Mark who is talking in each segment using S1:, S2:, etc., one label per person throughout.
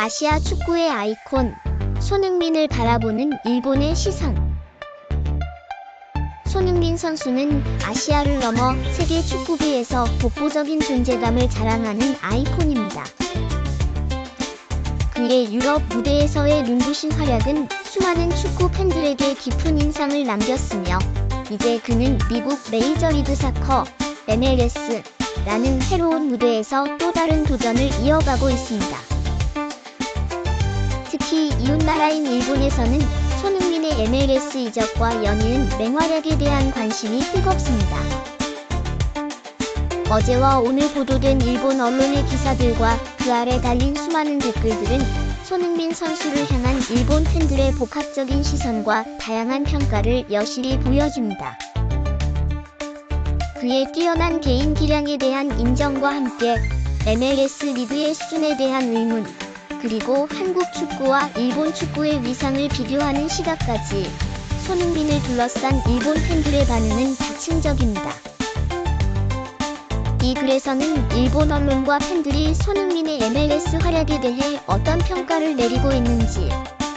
S1: 아시아 축구의 아이콘, 손흥민을 바라보는 일본의 시선. 손흥민 선수는 아시아를 넘어 세계 축구계에서 독보적인 존재감을 자랑하는 아이콘입니다. 그의 유럽 무대에서의 눈부신 활약은 수많은 축구 팬들에게 깊은 인상을 남겼으며, 이제 그는 미국 메이저리그 사커, MLS라는 새로운 무대에서 또 다른 도전을 이어가고 있습니다. 특히 이웃나라인 일본에서는 손흥민의 MLS 이적과 연이은 맹활약에 대한 관심이 뜨겁습니다. 어제와 오늘 보도된 일본 언론의 기사들과 그 아래 달린 수많은 댓글들은 손흥민 선수를 향한 일본 팬들의 복합적인 시선과 다양한 평가를 여실히 보여줍니다. 그의 뛰어난 개인 기량에 대한 인정과 함께 MLS 리그의 수준에 대한 의문, 그리고 한국 축구와 일본 축구의 위상을 비교하는 시각까지 손흥민을 둘러싼 일본 팬들의 반응은 다층적입니다. 이 글에서는 일본 언론과 팬들이 손흥민의 MLS 활약에 대해 어떤 평가를 내리고 있는지,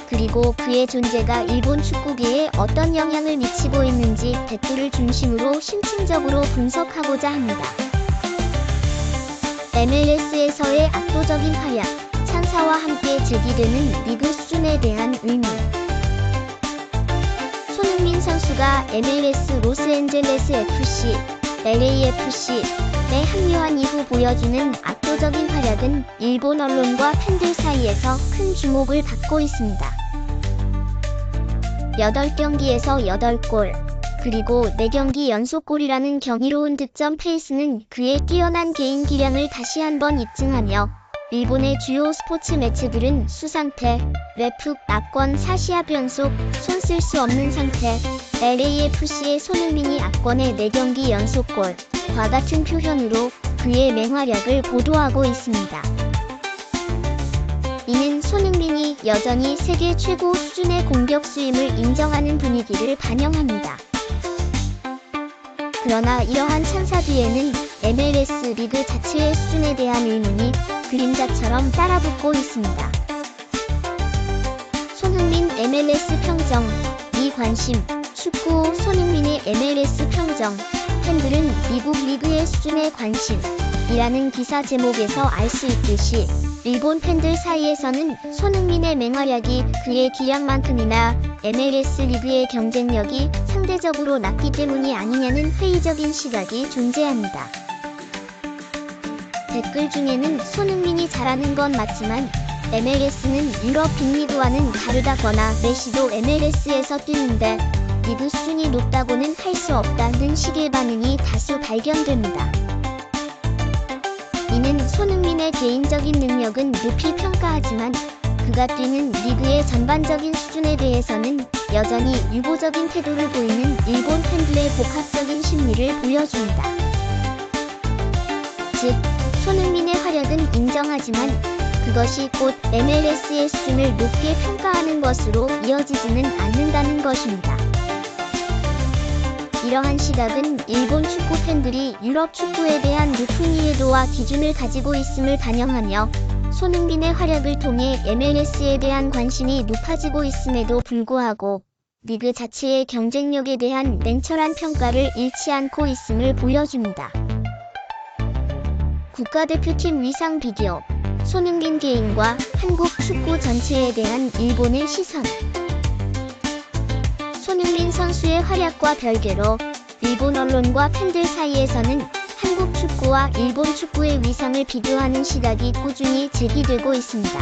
S1: 그리고 그의 존재가 일본 축구계에 어떤 영향을 미치고 있는지 댓글을 중심으로 심층적으로 분석하고자 합니다. MLS에서의 압도적인 활약, 찬사와 함께 제기되는 리그 수준에 대한 의문. 손흥민 선수가 MLS 로스앤젤레스 FC, LAFC에 합류한 이후 보여주는 압도적인 활약은 일본 언론과 팬들 사이에서 큰 주목을 받고 있습니다. 8경기에서 8골, 그리고 4경기 연속골이라는 경이로운 득점 페이스는 그의 뛰어난 개인 기량을 다시 한번 입증하며, 일본의 주요 스포츠 매체들은 수상태, 레프, 압권, 사시아 변속, 손 쓸 수 없는 상태, LAFC의 손흥민이 압권의 4경기 연속골과 같은 표현으로 그의 맹활약을 보도하고 있습니다. 이는 손흥민이 여전히 세계 최고 수준의 공격수임을 인정하는 분위기를 반영합니다. 그러나 이러한 찬사 뒤에는 MLS 리그 자체의 수준에 대한 의문이 그림자처럼 따라붙고 있습니다. 손흥민 MLS 평정, 미관심, 축구 손흥민의 MLS 평정, 팬들은 미국 리그의 수준에 관심이라는 기사 제목에서 알 수 있듯이, 일본 팬들 사이에서는 손흥민의 맹활약이 그의 기량만큼이나 MLS 리그의 경쟁력이 상대적으로 낮기 때문이 아니냐는 회의적인 시각이 존재합니다. 댓글 중에는 손흥민이 잘하는 건 맞지만 MLS는 유럽 빅리그와는 다르다거나 메시도 MLS에서 뛰는데 리그 수준이 높다고는 할 수 없다는 식의 반응이 다수 발견됩니다. 이는 손흥민의 개인적인 능력은 높이 평가하지만 그가 뛰는 리그의 전반적인 수준에 대해서는 여전히 유보적인 태도를 보이는 일본 팬들의 복합적인 심리를 보여줍니다. 즉, 손흥민의 활약은 인정하지만 그것이 곧 MLS의 수준을 높게 평가하는 것으로 이어지지는 않는다는 것입니다. 이러한 시각은 일본 축구 팬들이 유럽 축구에 대한 높은 이해도와 기준을 가지고 있음을 반영하며, 손흥민의 활약을 통해 MLS에 대한 관심이 높아지고 있음에도 불구하고 리그 자체의 경쟁력에 대한 냉철한 평가를 잃지 않고 있음을 보여줍니다. 국가대표팀 위상 비교, 손흥민 개인과 한국 축구 전체에 대한 일본의 시선. 손흥민 선수의 활약과 별개로 일본 언론과 팬들 사이에서는 한국 축구와 일본 축구의 위상을 비교하는 시각이 꾸준히 제기되고 있습니다.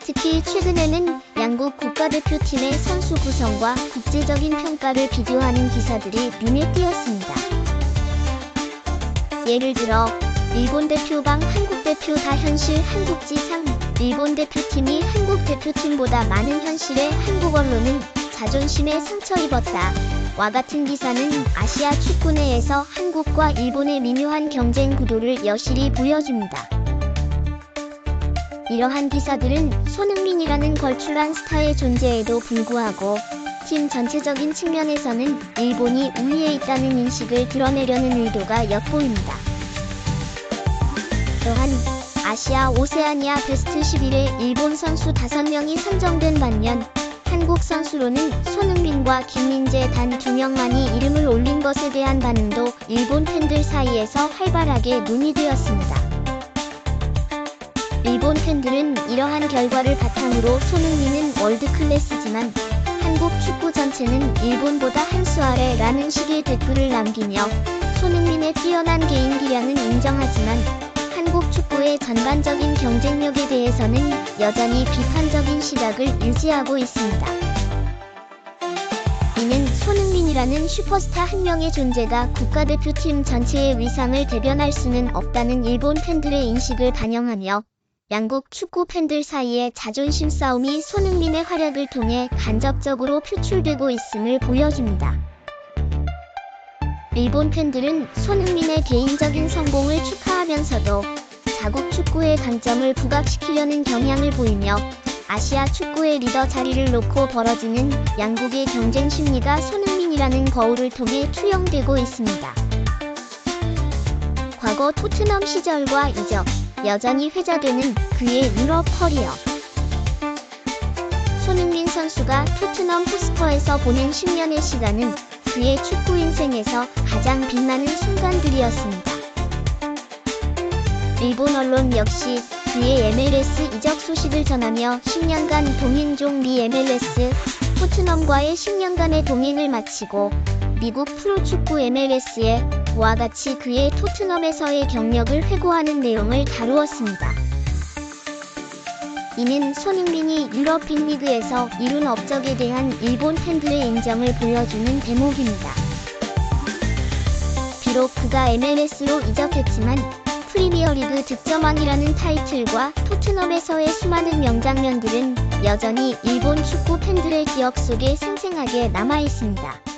S1: 특히 최근에는 양국 국가대표팀의 선수 구성과 국제적인 평가를 비교하는 기사들이 눈에 띄었습니다. 예를 들어 일본 대표방 한국 대표 다 현실 한국지상, 일본 대표팀이 한국 대표팀보다 많은 현실의 한국 언론은 자존심에 상처 입었다 와 같은 기사는 아시아 축구 내에서 한국과 일본의 미묘한 경쟁 구도를 여실히 보여줍니다. 이러한 기사들은 손흥민이라는 걸출한 스타의 존재에도 불구하고 팀 전체적인 측면에서는 일본이 우위에 있다는 인식을 드러내려는 의도가 엿보입니다. 또한 아시아 오세아니아 베스트 11에 일본 선수 5명이 선정된 반면 한국 선수로는 손흥민과 김민재 단 2명만이 이름을 올린 것에 대한 반응도 일본 팬들 사이에서 활발하게 논의되었습니다. 일본 팬들은 이러한 결과를 바탕으로 손흥민은 월드클래스지만 한국 축구 전체는 일본보다 한 수 아래라는 식의 댓글을 남기며 손흥민의 뛰어난 개인 기량은 인정하지만 한국 축구의 전반적인 경쟁력에 대해서는 여전히 비판적인 시각을 유지하고 있습니다. 이는 손흥민이라는 슈퍼스타 한 명의 존재가 국가대표팀 전체의 위상을 대변할 수는 없다는 일본 팬들의 인식을 반영하며 양국 축구 팬들 사이의 자존심 싸움이 손흥민의 활약을 통해 간접적으로 표출되고 있음을 보여줍니다. 일본 팬들은 손흥민의 개인적인 성공을 축하하면서도 자국 축구의 강점을 부각시키려는 경향을 보이며 아시아 축구의 리더 자리를 놓고 벌어지는 양국의 경쟁 심리가 손흥민이라는 거울을 통해 투영되고 있습니다. 과거 토트넘 시절과 이적, 여전히 회자되는 그의 유럽 커리어. 손흥민 선수가 토트넘 호스퍼에서 보낸 10년의 시간은 그의 축구 인생에서 가장 빛나는 순간들이었습니다. 일본 언론 역시 그의 MLS 이적 소식을 전하며 10년간 동행 미 MLS, 토트넘과의 10년간의 동행을 마치고 미국 프로축구 MLS에 와 같이 그의 토트넘에서의 경력을 회고하는 내용을 다루었습니다. 이는 손흥민이 유럽 빅리그에서 이룬 업적에 대한 일본 팬들의 인정을 보여주는 대목입니다. 비록 그가 MLS로 이적했지만 프리미어리그 득점왕이라는 타이틀과 토트넘에서의 수많은 명장면들은 여전히 일본 축구 팬들의 기억 속에 생생하게 남아있습니다.